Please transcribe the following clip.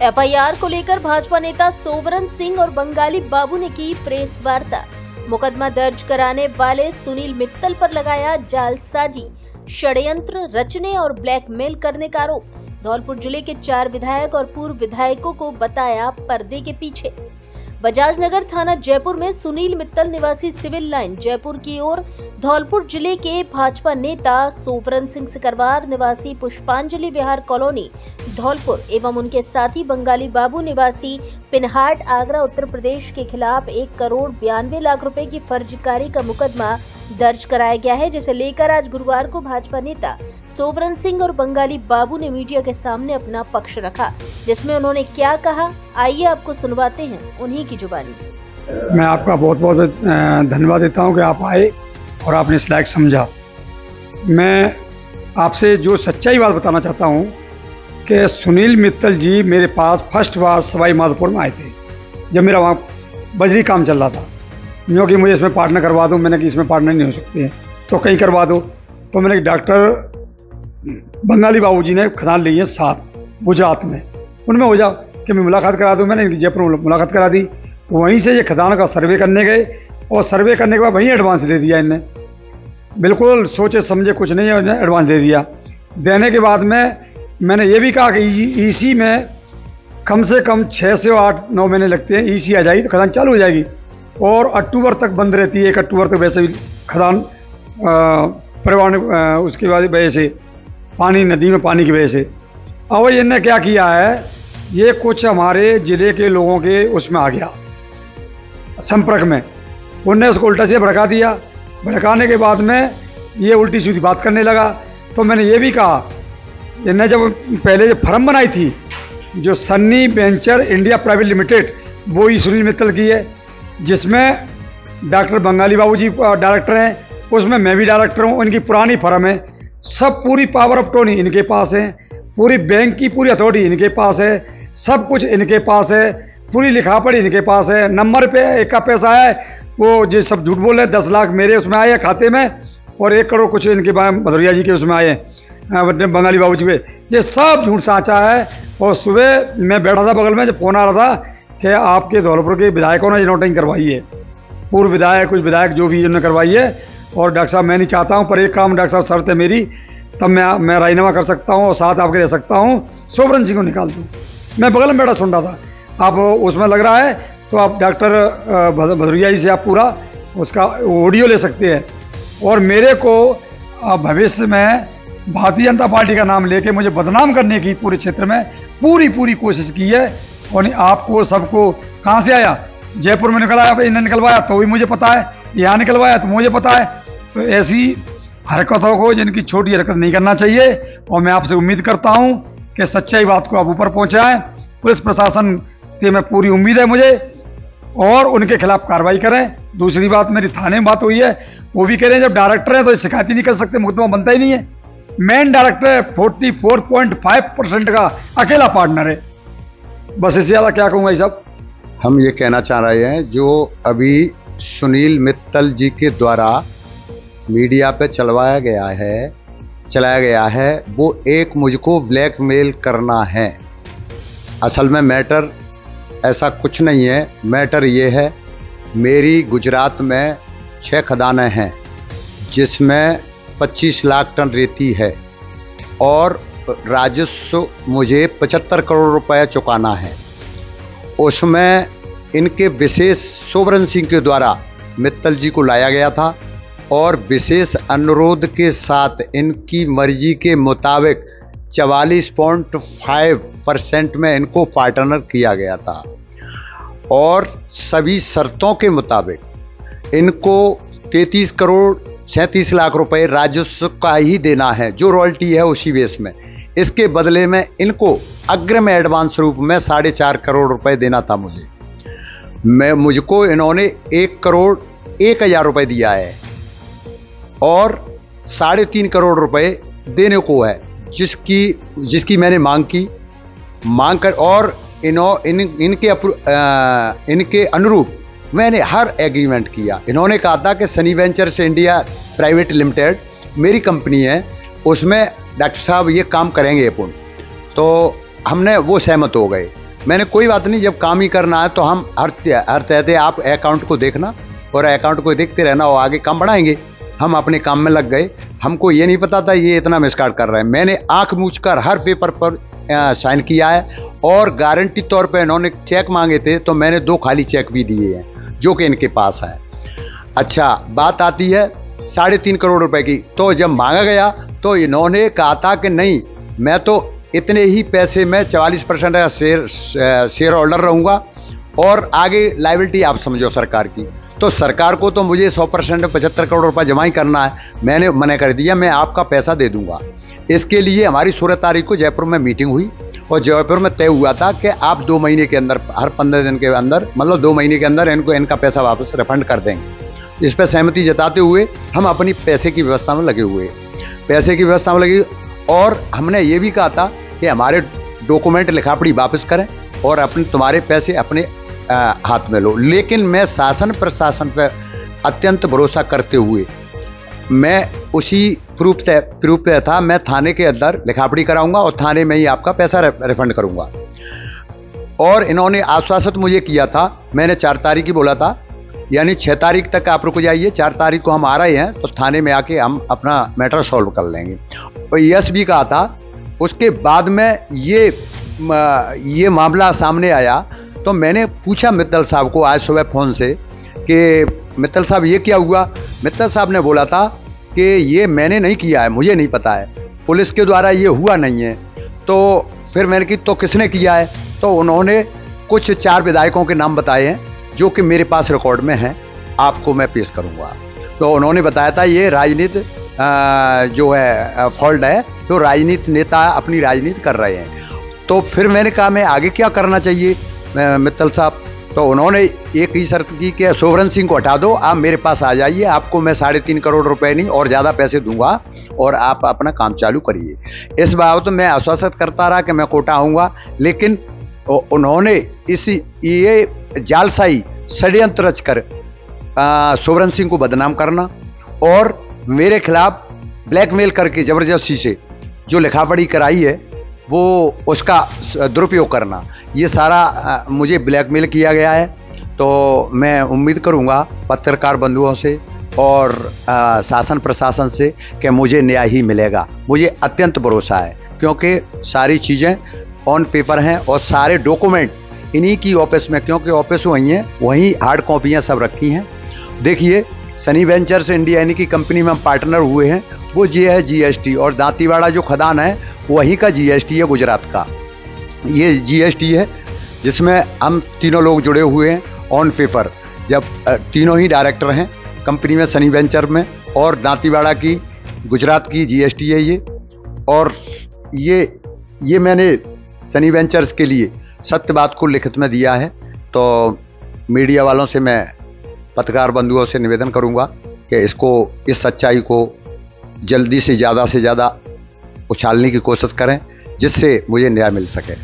FIR को लेकर भाजपा नेता सोवरन सिंह और बंगाली बाबू ने की प्रेस वार्ता। मुकदमा दर्ज कराने वाले सुनील मित्तल पर लगाया जालसाजी, षड्यंत्र रचने और ब्लैकमेल करने का आरोप। धौलपुर जिले के 4 विधायक और पूर्व विधायकों को बताया पर्दे के पीछे। बजाज नगर थाना जयपुर में सुनील मित्तल निवासी सिविल लाइन जयपुर की ओर धौलपुर जिले के भाजपा नेता सोवरन सिंह सिकरवार निवासी पुष्पांजलि विहार कॉलोनी धौलपुर एवं उनके साथी बंगाली बाबू निवासी पिनहाट आगरा उत्तर प्रदेश के खिलाफ 1,92,92,00,000 रुपए की फर्जीकारी का मुकदमा दर्ज कराया गया है, जिसे लेकर आज गुरुवार को भाजपा नेता सोवरन सिंह और बंगाली बाबू ने मीडिया के सामने अपना पक्ष रखा, जिसमें उन्होंने क्या कहा आइए आपको सुनवाते हैं उन्हीं की जुबानी। मैं आपका बहुत बहुत धन्यवाद देता हूं कि आप आए और आपने इस लायक समझा। मैं आपसे जो सच्चाई बात बताना चाहता हूं कि सुनील मित्तल जी मेरे पास फर्स्ट बार सवाई माधोपुर में आए थे, जब मेरा वहाँ बजरी काम चल रहा था। क्योंकि मुझे इसमें पार्टनर करवा दो, मैंने कि इसमें पार्टनर नहीं हो सकते हैं तो कहीं करवा दो। तो मैंने डॉक्टर बंगाली बाबू जी ने खदान ली है 7 गुजरात में, उनमें हो जाओ कि मैं मुलाकात करा दूँ। मैंने जयपुर में मुलाकात करा दी, वहीं से ये खदान का सर्वे करने गए और सर्वे करने के बाद वहीं एडवांस दे दिया इनने। बिल्कुल सोचे समझे कुछ नहीं है, एडवांस दे दिया। देने के बाद में मैंने ये भी कहा कि ईसी में कम से कम 6 से 8-9 महीने लगते हैं, ईसी आ जाएगी तो खदान चालू हो जाएगी और अक्टूबर तक बंद रहती है। 1 अक्टूबर तक वैसे भी खदान परिवहन उसकी वजह से पानी नदी में पानी की वजह से। अब इन्होंने क्या किया है, ये कुछ हमारे ज़िले के लोगों के उसमें आ गया संपर्क में, उनने उसको उल्टा से भड़का दिया। भड़काने के बाद में ये उल्टी सीधी बात करने लगा। तो मैंने ये भी कहा, इन्हें जब पहले जो फर्म बनाई थी जो Sunny venture India private limited, वो ही सुनील मित्तल की है, जिसमें डॉक्टर बंगाली बाबू जी डायरेक्टर हैं, उसमें मैं भी डायरेक्टर हूँ। इनकी पुरानी फर्म है, सब पूरी पावर ऑफ टर्नी इनके पास है, पूरी बैंक की पूरी अथॉरिटी इनके पास है, सब कुछ इनके पास है, पूरी लिखा पढ़ी इनके पास है। नंबर पे एक का पैसा है, वो जो सब झूठ बोले 10 लाख मेरे उसमें आए हैं खाते में और 1 करोड़ कुछ इनके भदौरिया जी के उसमें आए हैं बंगाली बाबू जी पे। ये सब झूठ साचा है। और सुबह मैं बैठा था बगल में, जब फोन आ रहा था कि आपके धौलपुर के विधायकों ने नोटिंग करवाई है, पूर्व विधायक कुछ विधायक जो भी इन्होंने करवाई है। और डॉक्टर साहब मैं नहीं चाहता हूँ, पर एक काम डॉक्टर साहब शर्त है मेरी, तब मैं राजीनामा कर सकता हूँ और साथ आपके रह सकता हूँ, सोवरन सिंह को निकाल दूँ। मैं बगल में बैठा सुन रहा था, आप उसमें लग रहा है तो आप डॉक्टर भदौरिया जी से आप पूरा उसका ऑडियो ले सकते हैं। और मेरे को भविष्य में भारतीय जनता पार्टी का नाम लेके मुझे बदनाम करने की पूरे क्षेत्र में पूरी कोशिश की है। और आपको सबको कहाँ से आया, जयपुर में निकल आया, इन्हें निकलवाया तो भी मुझे पता है, यहाँ निकलवाया तो मुझे पता है। तो ऐसी हरकतों को, जिनकी छोटी हरकत नहीं करना चाहिए। और मैं आपसे उम्मीद करता हूँ कि सच्चाई बात को आप ऊपर पहुँचाएँ। पुलिस प्रशासन से मैं पूरी उम्मीद है मुझे, और उनके खिलाफ कार्रवाई करें। दूसरी बात, मेरी थाने में बात हुई है, वो भी कह रहे हैं जब डायरेक्टर है तो शिकायत ही नहीं कर सकते, मुकदमा बनता ही नहीं है। मेन डायरेक्टर है, 44.5% का अकेला पार्टनर है। बस इससे ज़्यादा क्या कहूँगा ये सब। हम ये कहना चाह रहे हैं, जो अभी सुनील मित्तल जी के द्वारा मीडिया पे चलाया गया है वो एक मुझको ब्लैकमेल करना है। असल में मैटर ऐसा कुछ नहीं है। मैटर ये है, मेरी गुजरात में 6 खदानें हैं जिसमें 25 लाख टन रेती है और राजस्व मुझे 75 करोड़ रुपए चुकाना है। उसमें इनके विशेष सोवरन सिंह के द्वारा मित्तल जी को लाया गया था और विशेष अनुरोध के साथ इनकी मर्जी के मुताबिक 44.5% में इनको पार्टनर किया गया था और सभी शर्तों के मुताबिक इनको 33 करोड़ 37 लाख रुपए राजस्व का ही देना है, जो रॉयल्टी है उसी बेस में। इसके बदले में इनको अग्रिम एडवांस रूप में 4.5 करोड़ रुपए देना था मुझको इन्होंने 1,01,000 रुपए दिया है और 3.5 करोड़ रुपए देने को है, जिसकी मैंने मांग कर और इनके अनुरूप मैंने हर एग्रीमेंट किया। इन्होंने कहा था कि Sunny ventures India private limited मेरी कंपनी है, उसमें डॉक्टर साहब ये काम करेंगे अपन, तो हमने वो सहमत हो गए। मैंने कोई बात नहीं, जब काम ही करना है तो हम हर तहते आप अकाउंट को देखना और अकाउंट को देखते रहना और आगे काम बढ़ाएंगे। हम अपने काम में लग गए। हमको ये नहीं पता था ये इतना मिसगाइड कर रहे हैं। मैंने आंख मूंछ कर हर पेपर पर साइन किया है और गारंटी तौर पे इन्होंने चेक मांगे थे तो मैंने 2 खाली चेक भी दिए हैं जो कि इनके पास है। अच्छा, बात आती है 3.5 करोड़ रुपए की। तो जब मांगा गया तो इन्होंने कहा था कि नहीं, मैं तो इतने ही पैसे में 44% का शेयर होल्डर रहूँगा और आगे लायबिलिटी आप समझो सरकार की। तो सरकार को तो मुझे 100% 75 करोड़ रुपए जमा ही करना है। मैंने मना कर दिया, मैं आपका पैसा दे दूंगा। इसके लिए हमारी 16 तारीख को जयपुर में मीटिंग हुई और जयपुर में तय हुआ था कि आप 2 महीने के अंदर, हर 15 दिन के अंदर, मतलब 2 महीने के अंदर इनका पैसा वापस रिफंड कर देंगे। इस पर सहमति जताते हुए हम अपनी पैसे की व्यवस्था में लगे हुए, और हमने ये भी कहा था कि हमारे डॉक्यूमेंट लिखापड़ी वापस करें और तुम्हारे पैसे अपने हाथ में लो। लेकिन मैं शासन प्रशासन पर अत्यंत भरोसा करते हुए मैं उसी प्रूफ पे था। मैं थाने के अंदर लिखापड़ी कराऊंगा और थाने में ही आपका पैसा रिफंड करूंगा। और इन्होंने आश्वासित मुझे किया था, मैंने 4 तारीख की बोला था, यानी 6 तारीख तक आप रुक जाइए, 4 तारीख को हम आ रहे हैं तो थाने में आके हम अपना मैटर सॉल्व कर लेंगे। और यस भी कहा था। उसके बाद में ये मामला सामने आया तो मैंने पूछा मित्तल साहब को आज सुबह फ़ोन से कि मित्तल साहब ये क्या हुआ। मित्तल साहब ने बोला था कि ये मैंने नहीं किया है, मुझे नहीं पता है, पुलिस के द्वारा ये हुआ नहीं है। तो फिर मैंने कि तो किसने किया है। तो उन्होंने कुछ 4 विधायकों के नाम बताए हैं जो कि मेरे पास रिकॉर्ड में हैं, आपको मैं पेश करूंगा। तो उन्होंने बताया था ये राजनीति जो है फॉल्ट है, तो राजनीति नेता अपनी राजनीति कर रहे हैं। तो फिर मैंने कहा मैं आगे क्या करना चाहिए मित्तल साहब। तो उन्होंने एक ही शर्त की कि सोवरन सिंह को हटा दो, आप मेरे पास आ जाइए, आपको मैं 3.5 करोड़ रुपए नहीं और ज़्यादा पैसे दूंगा और आप अपना काम चालू करिए। इस बात तो मैं आश्वासित करता रहा कि मैं कोटा आऊँगा, लेकिन उन्होंने ये जालसाई षड्यंत्र रचकर सोवरन सिंह को बदनाम करना और मेरे खिलाफ ब्लैकमेल करके ज़बरदस्ती से जो लिखापड़ी कराई है वो उसका दुरुपयोग करना, ये सारा मुझे ब्लैकमेल किया गया है। तो मैं उम्मीद करूंगा पत्रकार बंधुओं से और शासन प्रशासन से कि मुझे न्याय ही मिलेगा। मुझे अत्यंत भरोसा है क्योंकि सारी चीज़ें ऑन पेपर हैं और सारे डॉक्यूमेंट इन्हीं की ऑफिस में, क्योंकि ऑफिस वहीं है, वहीं हार्ड कॉपियाँ सब रखी हैं। देखिए, सनी वेंचर्स इंडिया यानी कि कंपनी में हम पार्टनर हुए हैं, वो ये है GST, और दांतीवाड़ा जो खदान है वहीं का GST है, गुजरात का ये GST है, जिसमें हम तीनों लोग जुड़े हुए हैं ऑन पेपर। जब तीनों ही डायरेक्टर हैं कंपनी में, सनी वेंचर में, और दांतीवाड़ा की गुजरात की GST है ये। और ये मैंने सनी वेंचर्स के लिए सत्य बात को लिखित में दिया है। तो मीडिया वालों से मैं, पत्रकार बंधुओं से निवेदन करूंगा कि इस सच्चाई को जल्दी से ज़्यादा उछालने की कोशिश करें जिससे मुझे न्याय मिल सके।